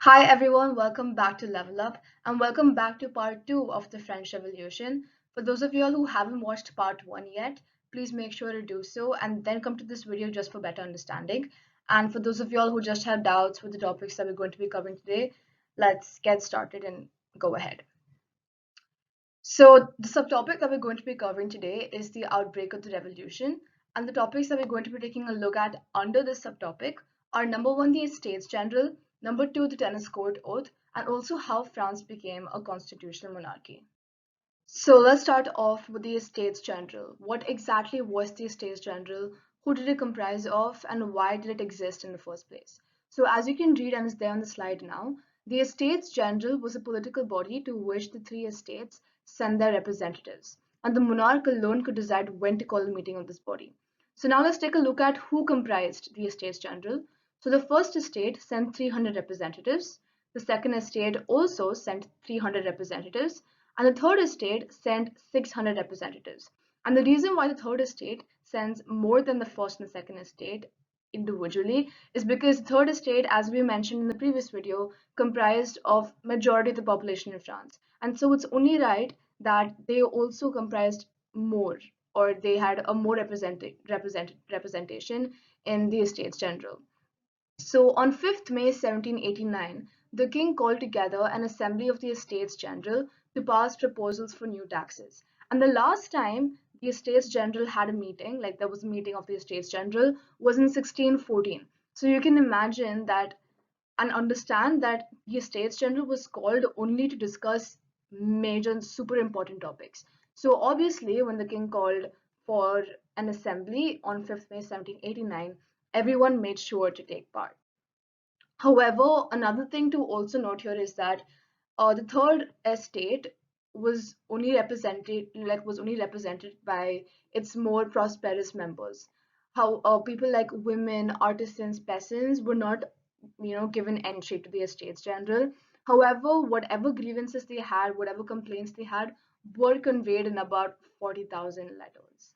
Hi everyone, welcome back to Level Up and welcome back to part 2 of the French Revolution. For those of you all who haven't watched part 1 yet, please make sure to do so and then come to this video just for better understanding. And for those of you all who just have doubts with the topics that we're going to be covering today, let's get started and go ahead. So the subtopic that we're going to be covering today is the outbreak of the revolution, and the topics that we're going to be taking a look at under this subtopic are number one, the Estates General, number two, the tennis court oath, and also how France became a constitutional monarchy. So let's start off with the Estates General. What exactly was the Estates General? Who did it comprise of, and why did it exist in the first place? So as you can read and it's there on the slide now, the Estates General was a political body to which the three estates send their representatives, and the monarch alone could decide when to call a meeting of this body. So now let's take a look at who comprised the Estates General. So the first estate sent 300 representatives, the second estate also sent 300 representatives, and the third estate sent 600 representatives. And the reason why the third estate sends more than the first and the second estate individually is because the third estate, as we mentioned in the previous video, comprised of majority of the population in France. And so it's only right that they also comprised more, or they had a more representation in the Estates General. So on 5th May 1789, the king called together an assembly of the Estates General to pass proposals for new taxes. And the last time the Estates General had a meeting, like there was a meeting of the Estates General, was in 1614. So you can imagine that and understand that the Estates General was called only to discuss major and super important topics. So obviously, when the king called for an assembly on 5th May 1789, everyone made sure to take part. However, another thing to also note here is that the third estate was only represented by its more prosperous members. How people like women, artisans, peasants were not, given entry to the Estates General. However, whatever grievances they had, whatever complaints they had, were conveyed in about 40,000 letters.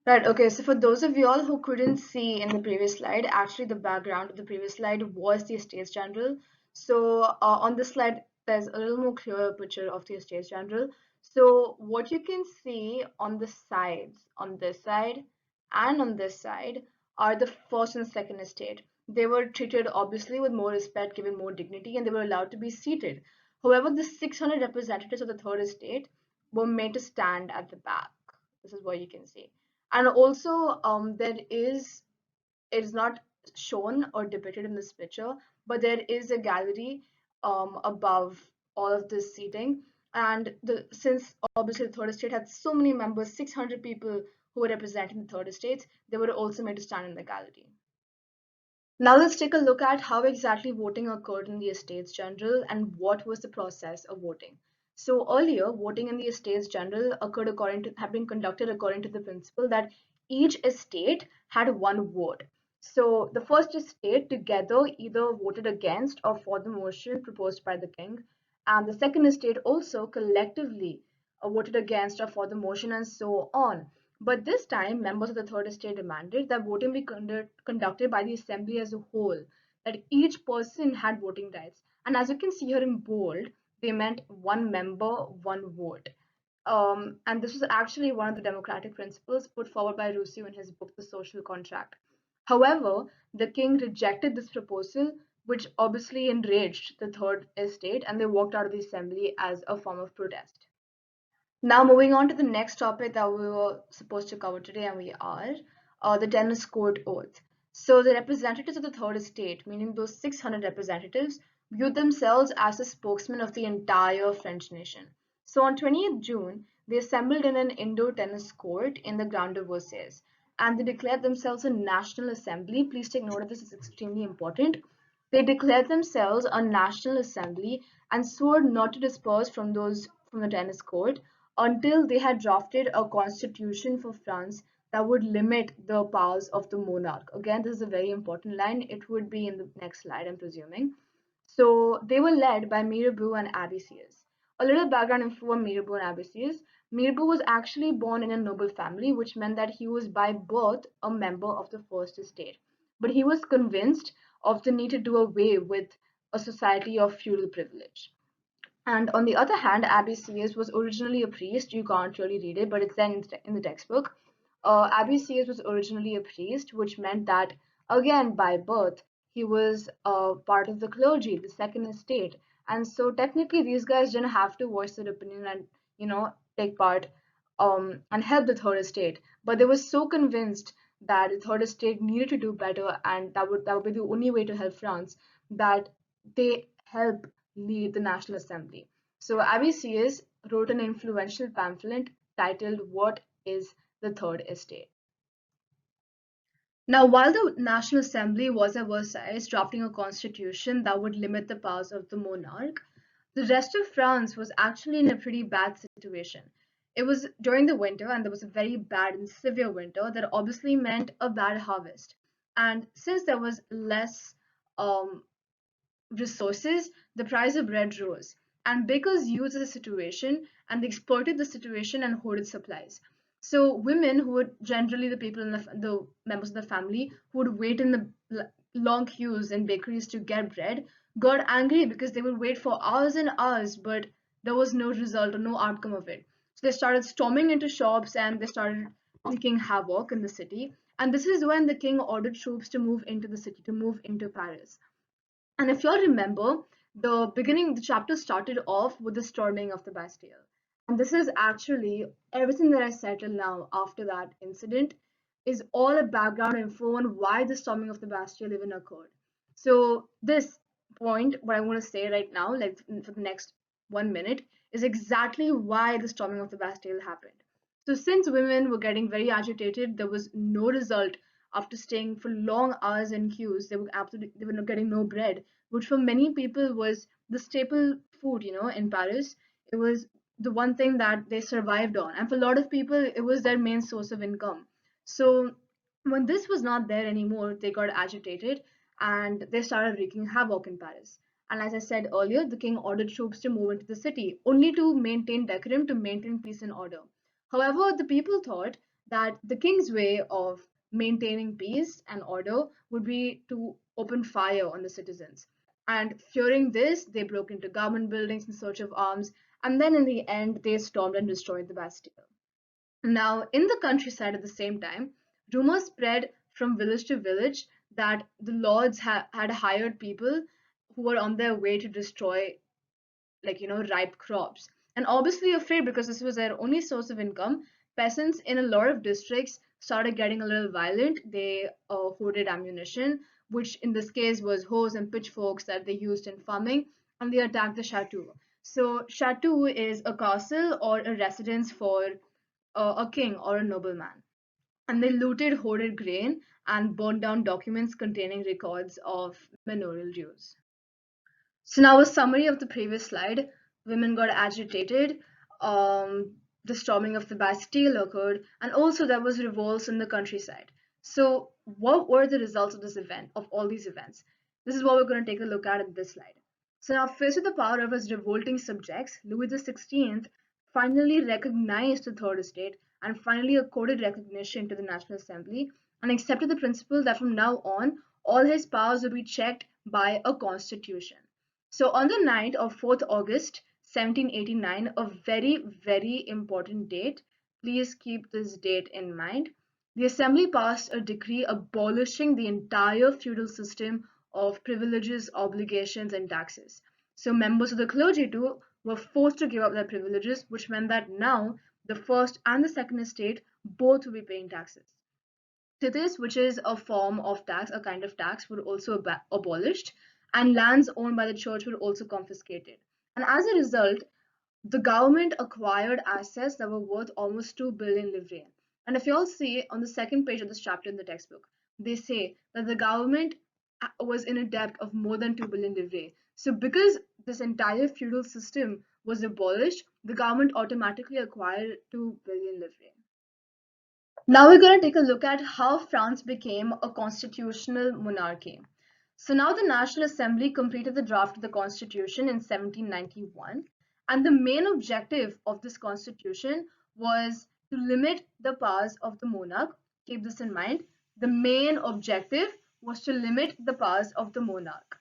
Right, okay, so for those of y'all who couldn't see in the previous slide, actually the background of the previous slide was the Estates General. So on this slide, there's a little more clearer picture of the Estates General. So what you can see on the sides, on this side and on this side, are the first and second estate. They were treated obviously with more respect, given more dignity, and they were allowed to be seated. However, the 600 representatives of the third estate were made to stand at the back. This is what you can see. And also there is, it is not shown or depicted in this picture, but there is a gallery above all of this seating. And since obviously the third estate had so many members, 600 people who were representing the third estates, they were also made to stand in the gallery. Now let's take a look at how exactly voting occurred in the Estates General and what was the process of voting. So earlier, voting in the Estates General had been conducted according to the principle that each estate had one vote. So the first estate together either voted against or for the motion proposed by the king, and the second estate also collectively voted against or for the motion, and so on. But this time, members of the third estate demanded that voting be conducted by the assembly as a whole, that each person had voting rights. And as you can see here in bold, they meant one member, one vote. And this was actually one of the democratic principles put forward by Rousseau in his book, The Social Contract. However, the king rejected this proposal, which obviously enraged the third estate, and they walked out of the assembly as a form of protest. Now, moving on to the next topic that we were supposed to cover today, and we are the tennis court oath. So, the representatives of the third estate, meaning those 600 representatives, viewed themselves as the spokesmen of the entire French nation. So, on 20th June, they assembled in an indoor tennis court in the Grand de Versailles, and they declared themselves a national assembly. Please take note of this; it's extremely important. They declared themselves a national assembly and swore not to disperse from the tennis court until they had drafted a constitution for France that would limit the powers of the monarch. Again, this is a very important line. It would be in the next slide, I'm presuming. So they were led by Mirabeau and Abbassias. A little background info on Mirabeau and Abbassias. Mirabeau was actually born in a noble family, which meant that he was by birth a member of the first estate. But he was convinced of the need to do away with a society of feudal privilege. And on the other hand, Abby Sears was originally a priest. You can't really read it, but it's then in the textbook. Abby Sears was originally a priest, which meant that, again, by birth, he was part of the clergy, the second estate. And so technically, these guys didn't have to voice their opinion and, take part and help the third estate. But they were so convinced that the third estate needed to do better and that would be the only way to help France, that they help lead the National Assembly. So Abby Sears wrote an influential pamphlet titled What is the Third Estate? Now, while the National Assembly was at Versailles drafting a constitution that would limit the powers of the monarch, the rest of France was actually in a pretty bad situation. It was during the winter, and there was a very bad and severe winter that obviously meant a bad harvest. And since there was less um, resources, the price of bread rose. And bakers used the situation and they exploited the situation and hoarded supplies. So women, who would generally the people in the members of the family who would wait in the long queues in bakeries to get bread, got angry because they would wait for hours and hours, but there was no result or no outcome of it. So they started storming into shops and they started wreaking havoc in the city. And this is when the king ordered troops to move into the city, to move into Paris. And if you'll remember, the chapter started off with the storming of the Bastille. And this is actually everything that I said till now after that incident is all a background info on why the storming of the Bastille even occurred. So this point, what I want to say right now, like for the next 1 minute, is exactly why the storming of the Bastille happened. So since women were getting very agitated, there was no result after staying for long hours in queues. They were not getting no bread, which for many people was the staple food, in Paris. It was the one thing that they survived on, and for a lot of people it was their main source of income. So when this was not there anymore, they got agitated and they started wreaking havoc in Paris. And as I said earlier, the king ordered troops to move into the city only to maintain decorum, to maintain peace and order. However, the people thought that the king's way of maintaining peace and order would be to open fire on the citizens. And fearing this, they broke into government buildings in search of arms, and then in the end, they stormed and destroyed the Bastille. Now, in the countryside at the same time, rumors spread from village to village that the lords had hired people who were on their way to destroy, like, ripe crops. And obviously afraid because this was their only source of income, peasants in a lot of districts started getting a little violent. They hoarded ammunition, which in this case was hoes and pitchforks that they used in farming, and they attacked the chateau. So chateau is a castle or a residence for a king or a nobleman. And they looted hoarded grain and burned down documents containing records of manorial dues. So now a summary of the previous slide. Women got agitated, the storming of the Bastille occurred, and also there was revolts in the countryside. So what were the results of this event, of all these events? This is what we're going to take a look at in this slide. So now, faced with the power of his revolting subjects, Louis XVI finally recognized the Third Estate and finally accorded recognition to the National Assembly and accepted the principle that from now on, all his powers will be checked by a constitution. So on the night of 4th August 1789, a very, very important date, please keep this date in mind, the Assembly passed a decree abolishing the entire feudal system of privileges, obligations, and taxes. So members of the clergy too were forced to give up their privileges, which meant that now the first and the second estate both will be paying taxes. Tithes, which is a form of tax, a kind of tax, were also abolished, and lands owned by the church were also confiscated. And as a result, the government acquired assets that were worth almost 2 billion livres. And if you all see on the second page of this chapter in the textbook, they say that the government was in a debt of more than 2 billion livres. So because this entire feudal system was abolished, the government automatically acquired 2 billion livres. Now we're going to take a look at how France became a constitutional monarchy. So now the National Assembly completed the draft of the Constitution in 1791, and the main objective of this Constitution was to limit the powers of the monarch. Keep this in mind. The main objective was to limit the powers of the monarch.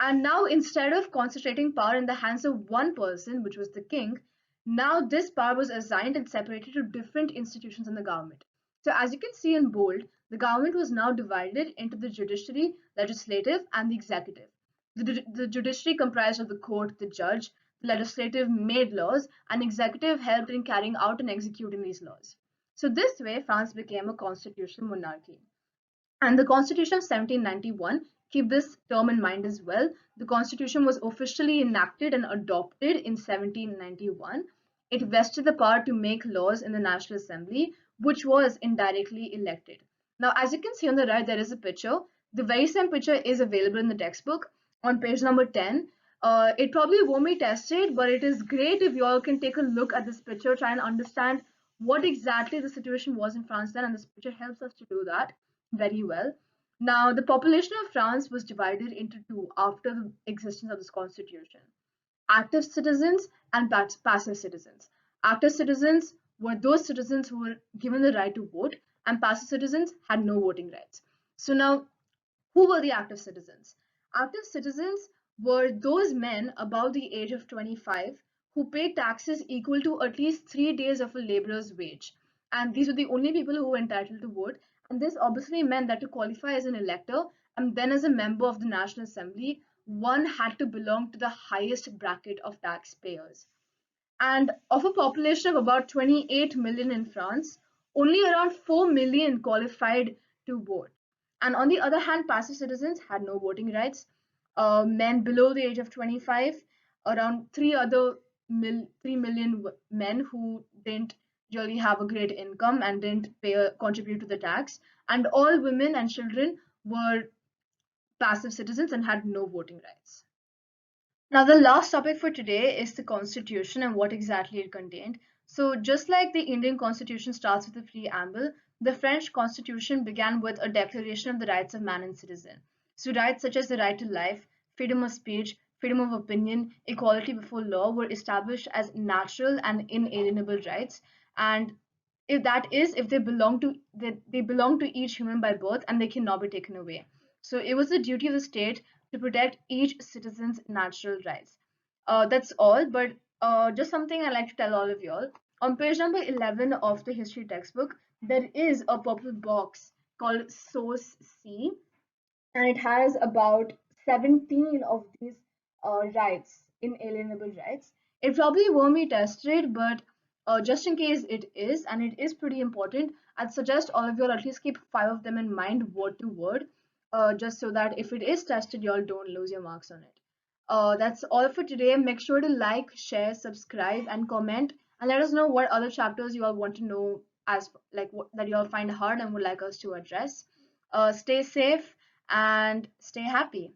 And now, instead of concentrating power in the hands of one person, which was the king, now this power was assigned and separated to different institutions in the government. So, as you can see in bold, the government was now divided into the judiciary, legislative, and the executive. The judiciary comprised of the court, the judge, the legislative made laws, and executive helped in carrying out and executing these laws. So, this way, France became a constitutional monarchy. And the Constitution of 1791, keep this term in mind as well. The Constitution was officially enacted and adopted in 1791. It vested the power to make laws in the National Assembly, which was indirectly elected. Now, as you can see on the right, there is a picture. The very same picture is available in the textbook on page number 10. It probably won't be tested, but it is great if you all can take a look at this picture, try and understand what exactly the situation was in France then, and this picture helps us to do that very well. Now, the population of France was divided into two after the existence of this constitution: active citizens and passive citizens. Active citizens were those citizens who were given the right to vote, and passive citizens had no voting rights. So, now who were the active citizens? Active citizens were those men above the age of 25 who paid taxes equal to at least 3 days of a laborer's wage. And these were the only people who were entitled to vote. And this obviously meant that to qualify as an elector and then as a member of the National Assembly, one had to belong to the highest bracket of taxpayers. And of a population of about 28 million in France, only around 4 million qualified to vote. And on the other hand, passive citizens had no voting rights. Men below the age of 25, around 3 million men who didn't really have a great income and didn't contribute to the tax. And all women and children were passive citizens and had no voting rights. Now, the last topic for today is the Constitution and what exactly it contained. So, just like the Indian Constitution starts with a preamble, the French Constitution began with a declaration of the rights of man and citizen. So, rights such as the right to life, freedom of speech, freedom of opinion, equality before law were established as natural and inalienable rights. And if they belong to each human by birth and they cannot be taken away. So it was the duty of the state to protect each citizen's natural rights. That's all, but just something I like to tell all of y'all. On page number 11 of the history textbook, there is a purple box called Source C, and it has about 17 of these rights, inalienable rights. It probably won't be tested, but just in case it is, and it is pretty important, I'd suggest all of you all at least keep 5 of them in mind word to word, just so that if it is tested, y'all don't lose your marks on it. That's all for today. Make sure to like, share, subscribe, and comment, and let us know what other chapters you all want to know as like what, that you all find hard and would like us to address. Stay safe and stay happy.